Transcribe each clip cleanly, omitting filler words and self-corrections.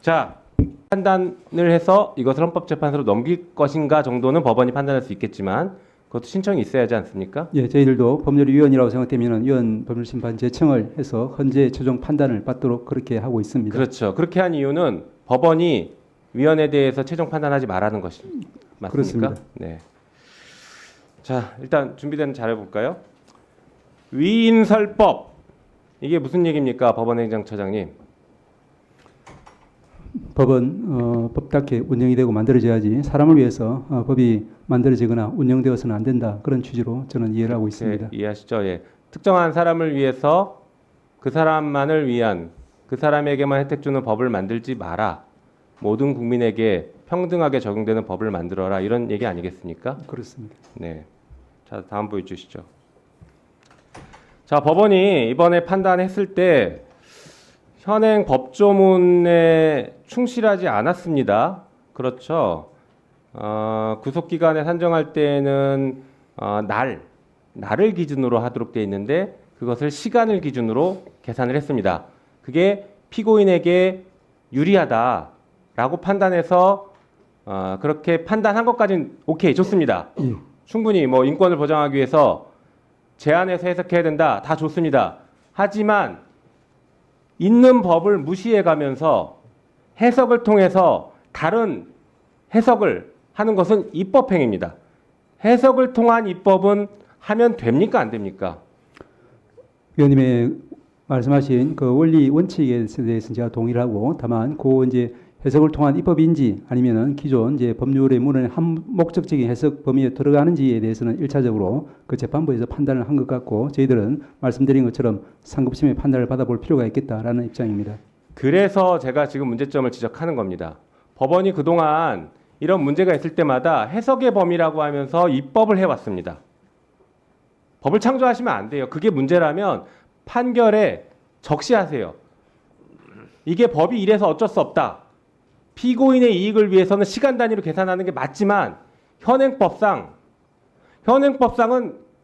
자, 판단을 해서 이것을 헌법재판소로 넘길 것인가 정도는 법원이 판단할 수 있겠지만 그것도 신청이 있어야 하지 않습니까? 예, 저희들도 법률위원이라고 생각되면 위원 법률심판 제청을 해서 헌재 최종 판단을 받도록 그렇게 하고 있습니다. 그렇죠. 그렇게 한 이유는 법원이 위원에 대해서 최종 판단하지 말라는 것이 맞습니까? 그렇습니다. 네. 자, 일단 준비된 자료 볼까요? 위인설법 이게 무슨 얘기입니까, 법원행정처장님? 법은 법답게 운영이 되고 만들어져야지 사람을 위해서 법이 만들어지거나 운영되어서는 안 된다. 그런 취지로 저는 이해를 하고 있습니다. 네, 이해하시죠? 예. 특정한 사람을 위해서 그 사람만을 위한 그 사람에게만 혜택 주는 법을 만들지 마라. 모든 국민에게 평등하게 적용되는 법을 만들어라. 이런 얘기 아니겠습니까? 그렇습니다. 네. 자, 다음 보여주시죠. 자, 법원이 이번에 판단했을 때 현행 법조문에 충실하지 않았습니다. 그렇죠. 구속기간에 산정할 때는 날을 기준으로 하도록 되어 있는데 그것을 시간을 기준으로 계산을 했습니다. 그게 피고인에게 유리하다라고 판단해서 그렇게 판단한 것까지는 오케이, 좋습니다. 예. 충분히 뭐 인권을 보장하기 위해서 제한해서 해석해야 된다, 다 좋습니다. 하지만 있는 법을 무시해 가면서 해석을 통해서 다른 해석을 하는 것은 입법행위입니다. 해석을 통한 입법은 하면 됩니까, 안 됩니까? 위원님의 말씀하신 그 원리 원칙에 대해서는 제가 동의를 하고 다만 그 이제 해석을 통한 입법인지 아니면은 기존 이제 법률의 문헌의 한 목적적인 해석 범위에 들어가는지에 대해서는 1차적으로 그 재판부에서 판단을 한 것 같고 저희들은 말씀드린 것처럼 상급심의 판단을 받아볼 필요가 있겠다라는 입장입니다. 그래서 제가 지금 문제점을 지적하는 겁니다. 법원이 그동안 이런 문제가 있을 때마다 해석의 범위라고 하면서 입법을 해왔습니다. 법을 창조하시면 안 돼요. 그게 문제라면 판결에 적시하세요. 이게 법이 이래서 어쩔 수 없다. 피고인의 이익을 위해서는 시간 단위로 계산하는 게 맞지만 현행법상은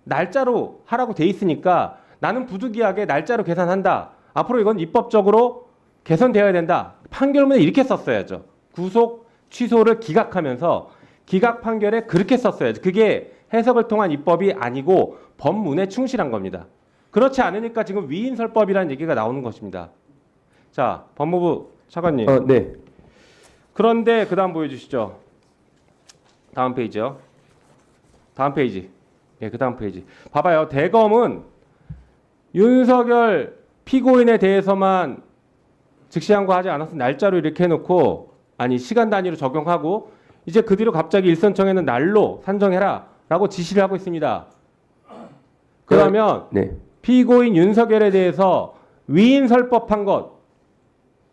날짜로 하라고 돼 있으니까 나는 부득이하게 날짜로 계산한다. 앞으로 이건 입법적으로 개선되어야 된다. 판결문에 이렇게 썼어야죠. 구속 취소를 기각하면서 기각 판결에 그렇게 썼어야죠. 그게 해석을 통한 입법이 아니고 법문에 충실한 겁니다. 그렇지 않으니까 지금 위인설법이라는 얘기가 나오는 것입니다. 자, 법무부 차관님. 네. 그런데 그 다음 보여주시죠. 다음 페이지요. 다음 페이지. 예, 그 다음 페이지. 봐봐요. 대검은 윤석열 피고인에 대해서만 즉시항고하지 않아서 날짜로 이렇게 해놓고 아니 시간 단위로 적용하고 이제 그 뒤로 갑자기 일선청에는 날로 산정해라 라고 지시를 하고 있습니다. 그러면 네. 피고인 윤석열에 대해서 위인설법한 것,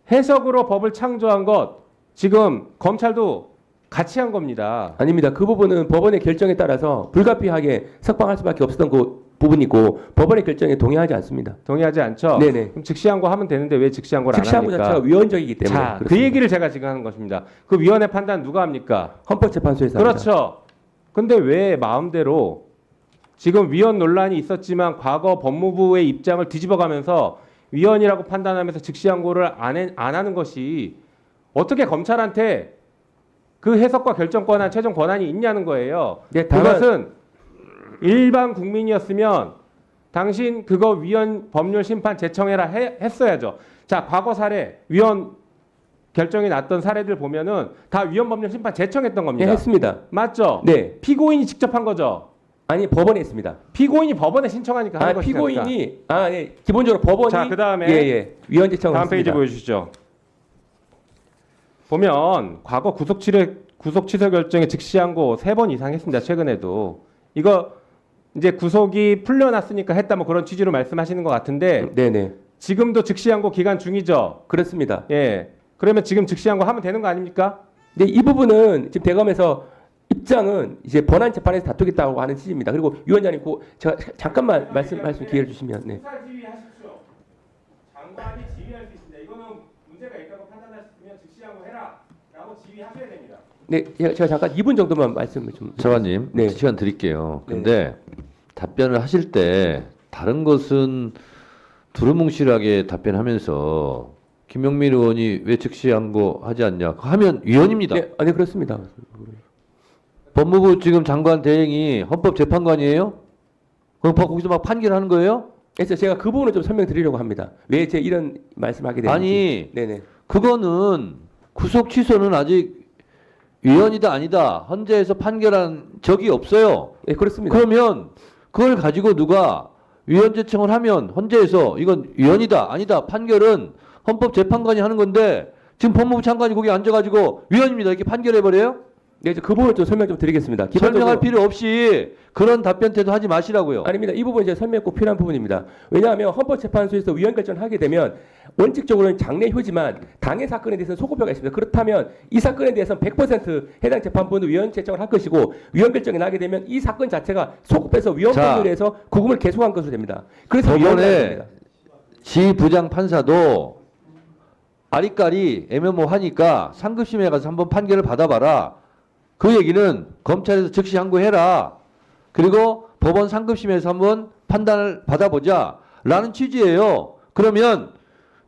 해석으로 법을 창조한 것 지금 검찰도 같이 한 겁니다. 아닙니다. 그 부분은 법원의 결정에 따라서 불가피하게 석방할 수밖에 없었던 그 부분이고 법원의 결정에 동의하지 않습니다. 동의하지 않죠? 네네. 그럼 즉시항고 하면 되는데 왜 즉시항고를 안 즉시항고 합니까? 자체가 위헌적이기 때문에. 자, 그 그렇습니다. 얘기를 제가 지금 하는 것입니다. 그 위원회 판단 누가 합니까? 헌법재판소에서 합니다. 그렇죠. 근데 왜 마음대로 지금 위헌 논란이 있었지만 과거 법무부의 입장을 뒤집어가면서 위헌이라고 판단하면서 즉시항고를 안 하는 것이 어떻게 검찰한테 그 해석과 결정 권한, 최종 권한이 있냐는 거예요. 네, 다만 그것은 일반 국민이었으면 당신 그거 위헌 법률 심판 제청해라 했어야죠. 자, 과거 사례 위헌 결정이 났던 사례들 보면은 다 위헌 법률 심판 제청했던 겁니다. 네, 했습니다. 맞죠? 네. 피고인이 직접 한 거죠. 아니 법원에 했습니다. 피고인이 법원에 신청하니까 하는 것이니까. 피고인이 네. 기본적으로 법원이 자, 그다음에 예. 위헌 제청을 다음 페이지 했습니다. 보여주시죠. 보면 과거 구속 취소 결정에 즉시항고 3번 이상 했습니다. 최근에도 이거 이제 구속이 풀려났으니까 했다 뭐 그런 취지로 말씀하시는 것 같은데 네네. 지금도 즉시항고 기간 중이죠. 그렇습니다. 예. 그러면 지금 즉시항고 하면 되는 거 아닙니까? 네, 이 부분은 지금 대검에서 입장은 이제 번안 재판에서 다투겠다고 하는 취지입니다. 그리고 위원장님, 제가 잠깐만 말씀 기회를 주시면. 네. 수사 지휘하십시오. 장관이 지휘할 수 있습니다. 이거는 문제가 있다고 판단하시면 즉시항고 해라라고 지휘하셔야 됩니다. 네, 제가 잠깐 2분 정도만 말씀을 좀. 차관님, 네. 시간 드릴게요. 근데 답변을 하실 때 다른 것은 두루뭉실하게 답변하면서 김용민 의원이 왜 즉시 항고하지 않냐? 하면 위헌입니다. 네, 아니 그렇습니다. 법무부 지금 장관 대행이 헌법재판관이에요? 그럼 거기서 막 판결하는 거예요? 그래서 제가 그 부분을 좀 설명드리려고 합니다. 왜 제 이런 말씀하게 되는지. 아니, 네네. 그거는 구속 취소는 아직 위헌이다 아니다 헌재에서 판결한 적이 없어요. 네, 그렇습니다. 그러면 그걸 가지고 누가 위헌재청을 하면 헌재에서 이건 위헌이다 아니다 판결은 헌법재판관이 하는 건데 지금 법무부 장관이 거기 앉아가지고 위헌입니다 이렇게 판결해버려요? 네, 그 부분을 좀 설명 좀 드리겠습니다. 설명할 필요 없이 그런 답변 태도 하지 마시라고요. 아닙니다. 이 부분은 제 설명 꼭 필요한 부분입니다. 왜냐하면 헌법재판소에서 위헌 결정을 하게 되면 원칙적으로는 장래 효지만 당해 사건에 대해서는 소급표가 있습니다. 그렇다면 이 사건에 대해서는 100% 해당 재판부는 위헌 결정을 할 것이고 위헌 결정이 나게 되면 이 사건 자체가 소급해서 위헌 자, 법률에서 구금을 계속한 것으로 됩니다. 그래서 위헌이 법원의 됩니다. 지 부장 판사도 아리까리 애매모호하니까 상급심에 가서 한번 판결을 받아봐라. 그 얘기는 검찰에서 즉시 항고해라. 그리고 법원 상급심에서 한번 판단을 받아보자. 라는 취지예요. 그러면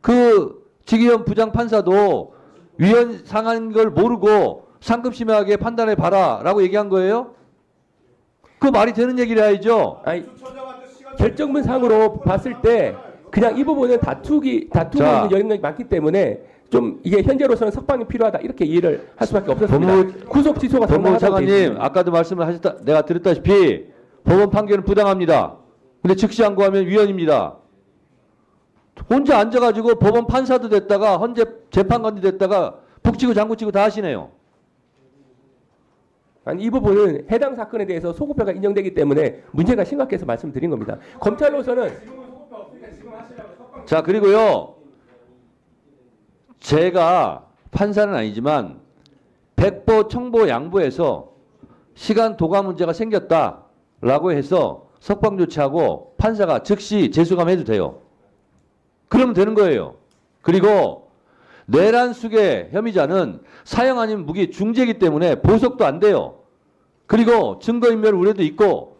그 지기현 부장 판사도 위헌 상한 걸 모르고 상급심하게 판단해 봐라. 라고 얘기한 거예요? 그 말이 되는 얘기를 해야죠. 아니, 결정문상으로 봤을 때 그냥 이 부분은 다투고 자. 있는 영역이 많기 때문에 좀 이게 현재로서는 석방이 필요하다 이렇게 이해를 할 수밖에 없었습니다. 법무부- 구속 취소가 법무부 상당하다고 돼 차관님, 있습니다. 아까도 말씀을 하셨다, 내가 드렸다시피 법원 판결은 부당합니다. 근데 즉시 항고하면 위헌입니다. 혼자 앉아가지고 법원 판사도 됐다가 헌재 재판관도 됐다가 북치고 장구치고 다 하시네요. 아니 이 부분은 해당 사건에 대해서 소급표가 인정되기 때문에 문제가 심각해서 말씀드린 겁니다. 검찰로서는 자, 그리고요. 제가 판사는 아니지만 백보, 청보, 양보해서 시간 도과 문제가 생겼다라고 해서 석방 조치하고 판사가 즉시 재수감해도 돼요. 그러면 되는 거예요. 그리고 내란숙의 혐의자는 사형 아닌 무기 중죄이기 때문에 보석도 안 돼요. 그리고 증거인멸 우려도 있고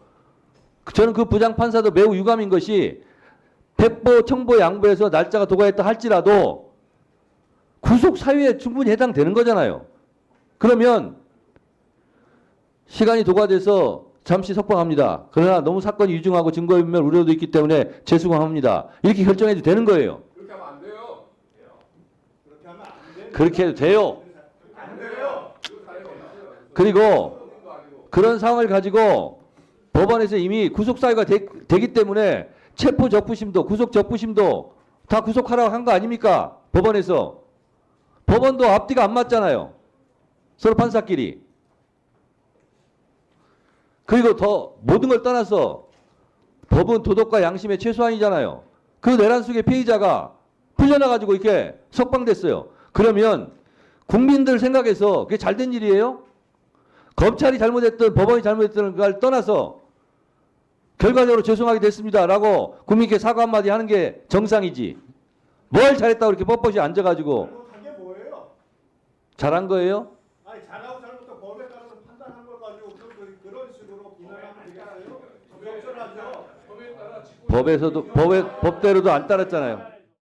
저는 그 부장판사도 매우 유감인 것이 백보, 청보, 양보해서 날짜가 도과했다 할지라도 구속 사유에 충분히 해당되는 거잖아요. 그러면 시간이 도과돼서 잠시 석방합니다. 그러나 너무 사건이 유증하고 증거인멸 우려도 있기 때문에 재수감합니다. 이렇게 결정해도 되는 거예요. 그렇게 하면 안 돼요. 그렇게 하면 안 돼요. 그렇게 해도 돼요. 안 돼요. 그리고 그런 상황을 가지고 법원에서 이미 구속 사유가 되기 때문에 체포 적부심도 구속 적부심도 다 구속하라고 한 거 아닙니까? 법원에서. 법원도 앞뒤가 안 맞잖아요. 서로 판사끼리. 그리고 더 모든 걸 떠나서 법은 도덕과 양심의 최소한이잖아요. 그 내란 속의 피의자가 풀려나가지고 이렇게 석방됐어요. 그러면 국민들 생각에서 그게 잘된 일이에요? 검찰이 잘못했든 법원이 잘못했든 걸 떠나서 결과적으로 죄송하게 됐습니다라고 국민께 사과 한마디 하는 게 정상이지. 뭘 잘했다고 이렇게 뻣뻣이 앉아가지고 잘못한 게 뭐예요? 잘한 거예요? 아니 잘하고 잘못한 법에 따라서 판단한 걸 가지고 그런 식으로 비난하면 되겠어요? 적절하죠. 법에 따라 법에서도 법대로도 안 따랐잖아요.